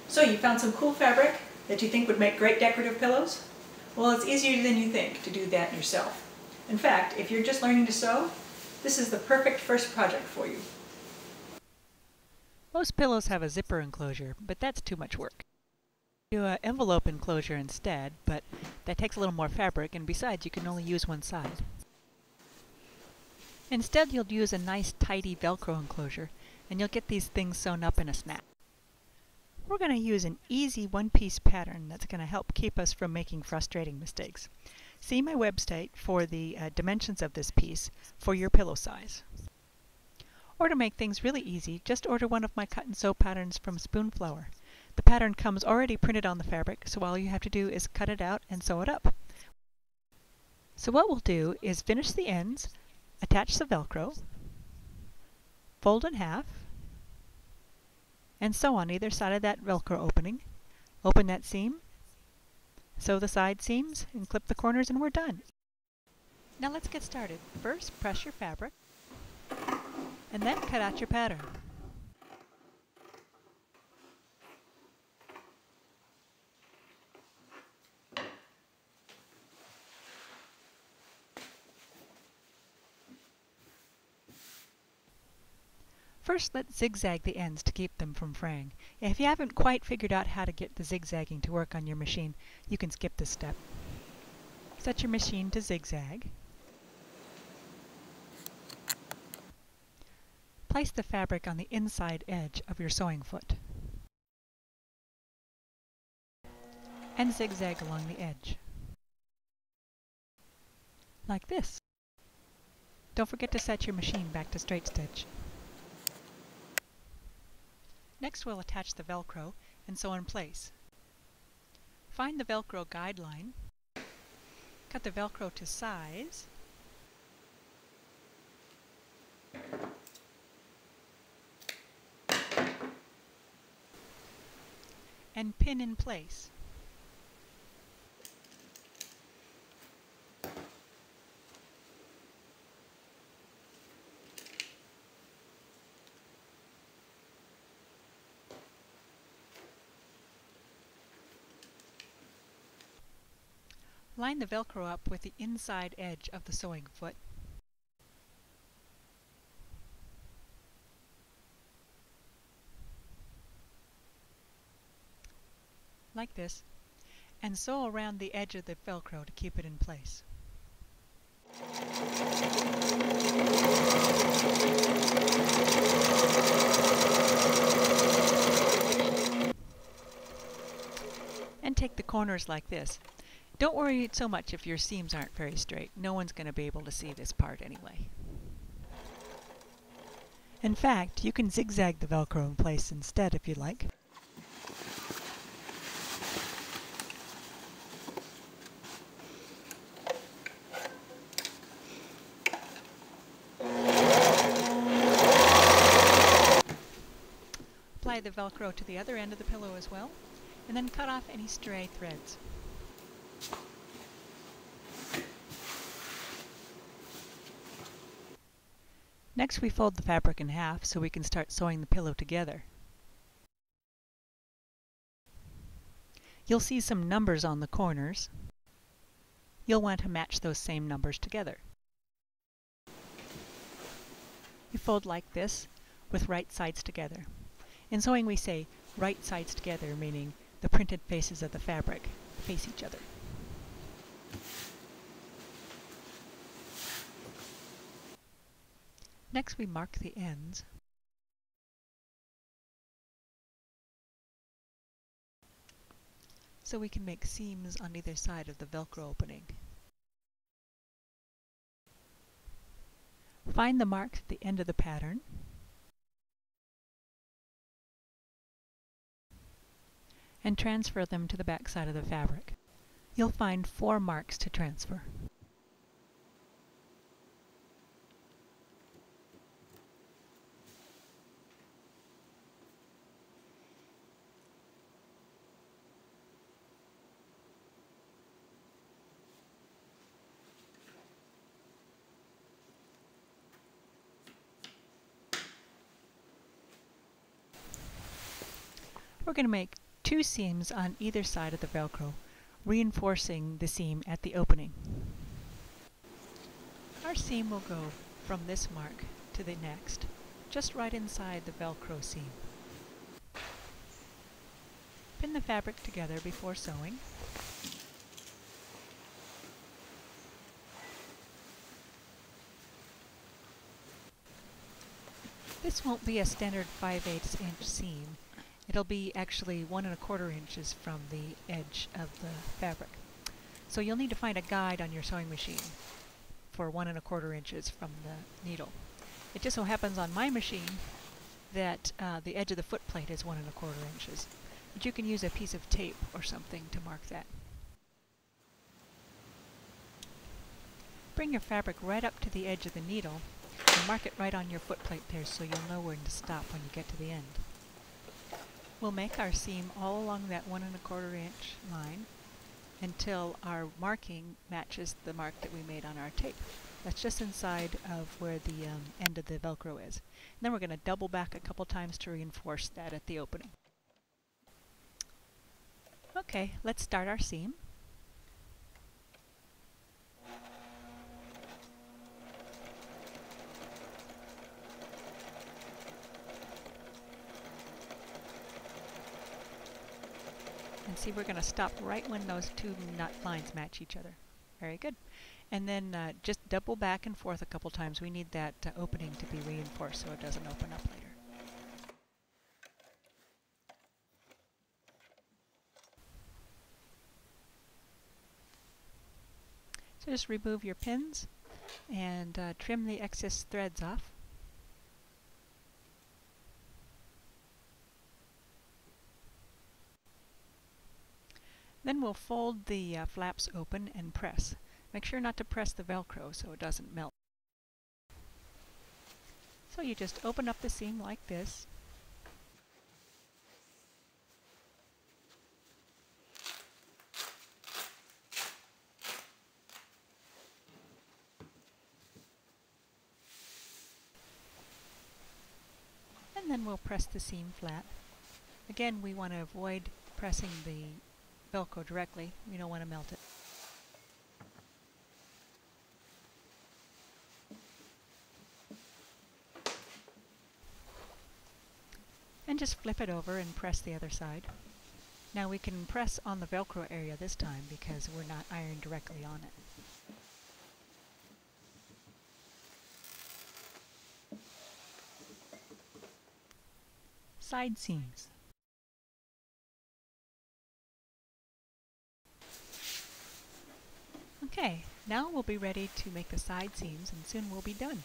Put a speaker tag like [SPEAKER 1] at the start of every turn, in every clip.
[SPEAKER 1] So you found some cool fabric that you think would make great decorative pillows? Well, it's easier than you think to do that yourself. In fact, if you're just learning to sew, this is the perfect first project for you.
[SPEAKER 2] Most pillows have a zipper enclosure, but that's too much work. Do an envelope enclosure instead, but that takes a little more fabric, and besides, you can only use one side. Instead, you'll use a nice tidy Velcro enclosure, and you'll get these things sewn up in a snap. We're going to use an easy one-piece pattern that's going to help keep us from making frustrating mistakes. See my website for the dimensions of this piece for your pillow size. Or to make things really easy, just order one of my cut and sew patterns from Spoonflower. The pattern comes already printed on the fabric, so all you have to do is cut it out and sew it up. So what we'll do is finish the ends, attach the Velcro, fold in half, and sew on either side of that Velcro opening. Open that seam, sew the side seams, and clip the corners, and we're done. Now let's get started. First, press your fabric, and then cut out your pattern. First, let's zigzag the ends to keep them from fraying. If you haven't quite figured out how to get the zigzagging to work on your machine, you can skip this step. Set your machine to zigzag. Place the fabric on the inside edge of your sewing foot and zigzag along the edge, like this. Don't forget to set your machine back to straight stitch. Next, we'll attach the Velcro and sew in place. Find the Velcro guideline, cut the Velcro to size, and pin in place. Line the Velcro up with the inside edge of the sewing foot. Like this, and sew around the edge of the Velcro to keep it in place. And take the corners like this. Don't worry so much if your seams aren't very straight. No one's going to be able to see this part anyway. In fact, you can zigzag the Velcro in place instead if you like. Apply the Velcro to the other end of the pillow as well, and then cut off any stray threads. Next, we fold the fabric in half so we can start sewing the pillow together. You'll see some numbers on the corners. You'll want to match those same numbers together. You fold like this with right sides together. In sewing we say right sides together, meaning the printed faces of the fabric face each other. Next, we mark the ends. So we can make seams on either side of the Velcro opening. Find the marks at the end of the pattern. And transfer them to the back side of the fabric. You'll find 4 marks to transfer. We're going to make 2 seams on either side of the Velcro, reinforcing the seam at the opening. Our seam will go from this mark to the next, just right inside the Velcro seam. Pin the fabric together before sewing. This won't be a standard 5/8 inch seam. It'll be actually 1 1/4 inches from the edge of the fabric. So you'll need to find a guide on your sewing machine for 1 1/4 inches from the needle. It just so happens on my machine that the edge of the foot plate is 1 1/4 inches. But you can use a piece of tape or something to mark that. Bring your fabric right up to the edge of the needle and mark it right on your foot plate there so you'll know when to stop when you get to the end. We'll make our seam all along that 1 1/4 inch line until our marking matches the mark that we made on our tape. That's just inside of where the end of the Velcro is. And then we're going to double back a couple times to reinforce that at the opening. Okay, let's start our seam. And see, we're going to stop right when those 2 nut lines match each other. Very good. And then just double back and forth a couple times. We need that opening to be reinforced so it doesn't open up later. So just remove your pins and trim the excess threads off. Then we'll fold the flaps open and press. Make sure not to press the Velcro so it doesn't melt. So you just open up the seam like this. And then we'll press the seam flat. Again, we want to avoid pressing the Velcro directly. We don't want to melt it. And just flip it over and press the other side. Now we can press on the Velcro area this time because we're not ironed directly on it. Side seams. Okay, now we'll be ready to make the side seams and soon we'll be done.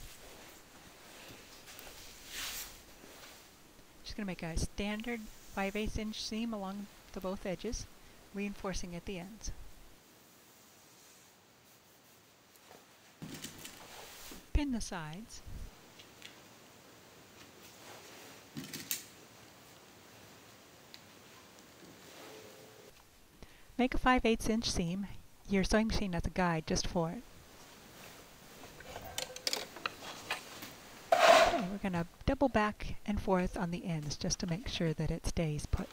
[SPEAKER 2] Just going to make a standard 5/8 inch seam along the both edges, reinforcing at the ends. Pin the sides. Make a 5/8 inch seam. Your sewing machine has a guide just for it. Okay, we're going to double back and forth on the ends just to make sure that it stays put.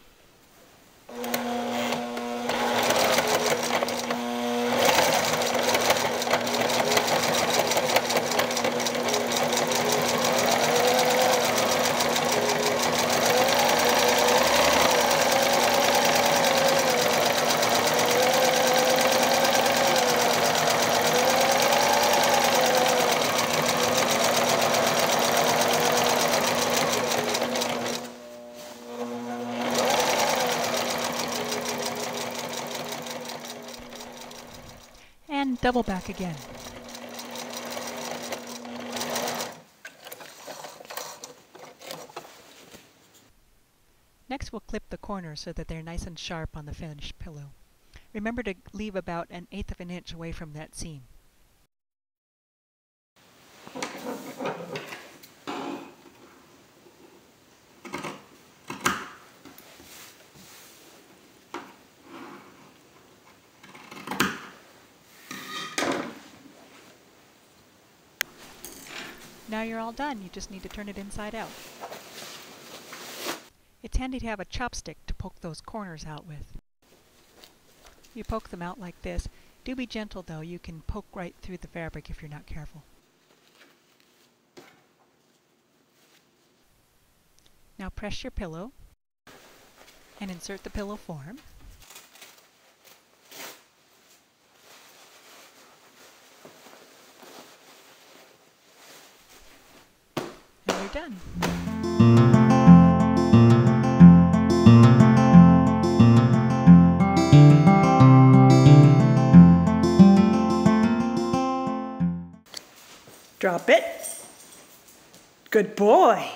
[SPEAKER 2] And double back again. Next we'll clip the corners so that they're nice and sharp on the finished pillow. Remember to leave about 1/8 of an inch away from that seam. Now you're all done. You just need to turn it inside out. it's handy to have a chopstick to poke those corners out with. You poke them out like this. Do be gentle though, you can poke right through the fabric if you're not careful. Now press your pillow and insert the pillow form. And you're done.
[SPEAKER 1] Drop it. Good boy.